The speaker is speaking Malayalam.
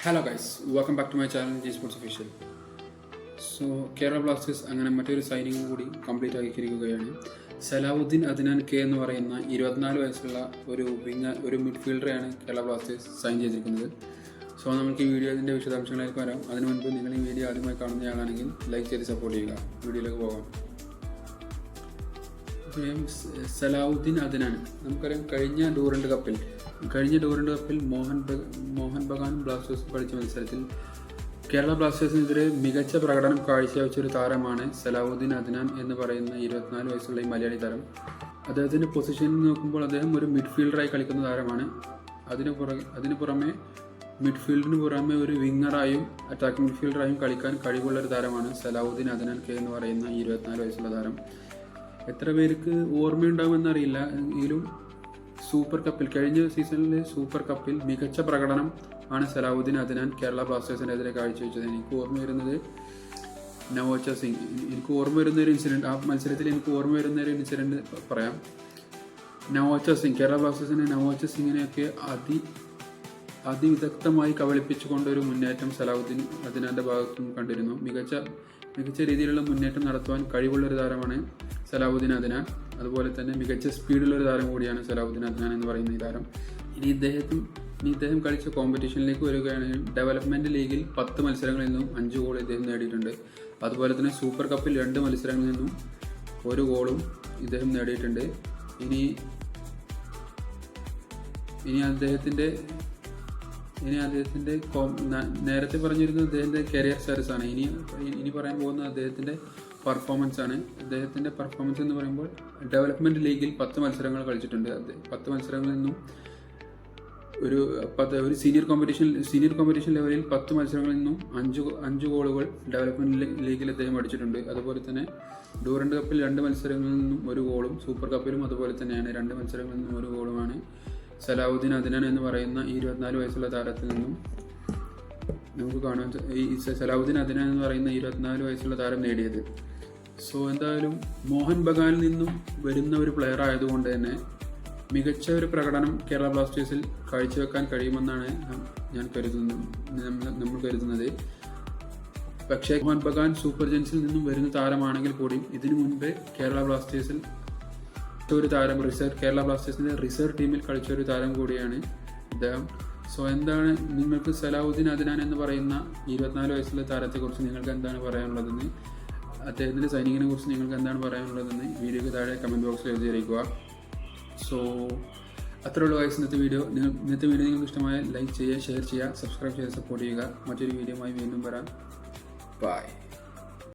Hello guys, welcome back to my channel G sports official. So Kerala blasters അങ്ങനെ മറ്റൊരു സൈനിങ് കൂടി കംപ്ലീറ്റ് ആക്കിയിരിക്കുകയാണ്. സലാവുദ്ദീൻ അദ്നാൻ കെ എന്ന് പറയുന്ന 24 വയസ്സുള്ള ഒരു മിഡ്ഫീൽഡറെയാണ് കേരള ബ്ലാസ്റ്റേഴ്സ് സൈൻ ചെയ്തിരിക്കുന്നത്. സോ നമുക്ക് ഈ വീഡിയോയുടെ വിശദാംശങ്ങളിലേക്ക് വരാം. അതിനു മുൻപ് നിങ്ങൾ ഈ വീഡിയോ ആദ്യമായി കാണുന്നയാളാണെങ്കിൽ ലൈക്ക് ചെയ്ത് സപ്പോർട്ട് ചെയ്യുക. വീഡിയോയിലേക്ക് പോകാം. സലാവുദ്ദീൻ അദ്നാൻ നമുക്കറിയാം, കഴിഞ്ഞ ഡൂറൻഡ് കപ്പിൽ മോഹൻ ബഗാൻ ബ്ലാസ്റ്റേഴ്സ് കളിച്ച മത്സരത്തിൽ കേരള ബ്ലാസ്റ്റേഴ്സിനെതിരെ മികച്ച പ്രകടനം കാഴ്ചവെച്ച ഒരു താരമാണ് സലാവുദ്ദീൻ അദ്നാൻ എന്ന് പറയുന്ന 24 വയസ്സുള്ള ഈ മലയാളി താരം. അദ്ദേഹത്തിൻ്റെ പൊസിഷനിൽ നോക്കുമ്പോൾ അദ്ദേഹം ഒരു മിഡ്ഫീൽഡറായി കളിക്കുന്ന താരമാണ്. അതിനു പുറമെ മിഡ്ഫീൽഡിന് പുറമെ ഒരു വിങ്ങറായും അറ്റാക്കിംഗ് മിഡ്ഫീൽഡറായും കളിക്കാൻ കഴിവുള്ള ഒരു താരമാണ് സലാവുദ്ദീൻ അദ്നാൻ കെ എന്ന് പറയുന്ന 24 വയസ്സുള്ള താരം. എത്ര പേർക്ക് ഓർമ്മയുണ്ടാകുമെന്നറിയില്ല, എങ്കിലും കഴിഞ്ഞ സീസണിലെ സൂപ്പർ കപ്പിൽ മികച്ച പ്രകടനം ആണ് സലാവുദ്ദീൻ അദ്നാൻ കേരള ബ്ലാസ്റ്റേഴ്സിനെതിരെ കാഴ്ചവെച്ചത്. എനിക്ക് ഓർമ്മ വരുന്നത് നവോച്ച സിംഗ്. ആ മത്സരത്തിൽ എനിക്ക് ഓർമ്മ വരുന്ന ഒരു ഇൻസിഡൻറ്റ് പറയാം. നവോച്ച സിംഗ്, കേരള ബ്ലാസ്റ്റേഴ്സിനെ നവോച്ച സിംഗിനെയൊക്കെ അതിവിദഗ്ധമായി കബളിപ്പിച്ചുകൊണ്ട് ഒരു മുന്നേറ്റം സലാവുദ്ദീൻ അദ്നാന്റെ ഭാഗത്തും കണ്ടിരുന്നു. മികച്ച രീതിയിലുള്ള മുന്നേറ്റം നടത്തുവാൻ കഴിവുള്ള ഒരു താരമാണ് സലാവുദ്ദീൻ അദ്നാൻ. അതുപോലെ തന്നെ മികച്ച സ്പീഡുള്ള ഒരു താരം കൂടിയാണ് സലാവുദ്ദീൻ അദ്നാൻ എന്ന് പറയുന്ന ഈ താരം. ഇനി ഇദ്ദേഹം കളിച്ച കോമ്പറ്റീഷനിലേക്ക് വരികയാണെങ്കിൽ ഡെവലപ്മെന്റ് ലീഗിൽ 10 മത്സരങ്ങളിൽ നിന്നും 5 ഗോൾ ഇദ്ദേഹം നേടിയിട്ടുണ്ട്. അതുപോലെ തന്നെ സൂപ്പർ കപ്പിൽ 2 മത്സരങ്ങളിൽ നിന്നും 1 ഗോളും ഇദ്ദേഹം നേടിയിട്ടുണ്ട്. ഇനി അദ്ദേഹത്തിന്റെ നേരത്തെ പറഞ്ഞിരുന്നത് അദ്ദേഹത്തിന്റെ കരിയർ സ്റ്റാറ്റസ് ആണ്. ഇനി പറയാൻ പോകുന്നത് അദ്ദേഹത്തിന്റെ പെർഫോമൻസ് ആണ്. അദ്ദേഹത്തിന്റെ പെർഫോമൻസ് എന്ന് പറയുമ്പോൾ ഡെവലപ്മെന്റ് ലീഗിൽ 10 മത്സരങ്ങൾ കളിച്ചിട്ടുണ്ട്. 10 മത്സരങ്ങളിൽ നിന്നും ഒരു സീനിയർ കോമ്പറ്റീഷൻ ലെവലിൽ 10 മത്സരങ്ങളിൽ നിന്നും 5 ഗോളുകൾ ഡെവലപ്മെന്റ് ലീഗിൽ അദ്ദേഹം അടിച്ചിട്ടുണ്ട്. അതുപോലെ തന്നെ ഡൂറൻഡ് കപ്പിൽ 2 മത്സരങ്ങളിൽ നിന്നും 1 ഗോളും സൂപ്പർ കപ്പിലും അതുപോലെ തന്നെയാണ് 2 മത്സരങ്ങളിൽ നിന്നും 1 ഗോളുമാണ് സലാവുദ്ദീൻ അദ്നാൻ എന്ന് പറയുന്ന 24 വയസ്സുള്ള താരത്തിൽ നിന്നും നമുക്ക് കാണാൻ സലാവുദ്ദീൻ അദ്നാൻ എന്ന് പറയുന്ന 24 വയസ്സുള്ള താരം നേടിയത്. സോ എന്തായാലും മോഹൻ ബഗാനിൽ നിന്നും വരുന്ന ഒരു പ്ലെയർ ആയതുകൊണ്ട് തന്നെ മികച്ച ഒരു പ്രകടനം കേരള ബ്ലാസ്റ്റേഴ്സിൽ കാഴ്ചവെക്കാൻ കഴിയുമെന്നാണ് നമ്മൾ കരുതുന്നത്. പക്ഷേ മോഹൻ ബഗാൻ സൂപ്പർ ജയൻസിൽ നിന്നും വരുന്ന താരമാണെങ്കിൽ കൂടിയും ഇതിനു മുൻപ് കേരള ബ്ലാസ്റ്റേഴ്സിൽ ഒരു താരം കേരള ബ്ലാസ്റ്റേഴ്സിന്റെ റിസർവ് ടീമിൽ കളിച്ച ഒരു താരം കൂടിയാണ് അദ്ദേഹം. സോ എന്താണ് നിങ്ങൾക്ക് സലാവുദ്ദീൻ അദ്നാൻ എന്ന് പറയുന്ന 24 വയസ്സുള്ള താരത്തെക്കുറിച്ച് നിങ്ങൾക്ക് എന്താണ് പറയാനുള്ളതെന്ന്, അദ്ദേഹത്തിന്റെ സൈനിങ്ങിനെ കുറിച്ച് നിങ്ങൾക്ക് എന്താണ് പറയാനുള്ളതെന്ന് വീഡിയോക്ക് താഴെ കമന്റ് ബോക്സിൽ എഴുതി അറിയിക്കുക. സോ അത്രയുള്ള വയസ്സ് ഇന്നത്തെ വീഡിയോ നിങ്ങൾക്ക് ഇഷ്ടമായ ലൈക്ക് ചെയ്യുക, ഷെയർ ചെയ്യുക, സബ്സ്ക്രൈബ് ചെയ്ത് സപ്പോർട്ട് ചെയ്യുക. മറ്റൊരു വീഡിയോയുമായി വീണ്ടും വരാം. ബൈ.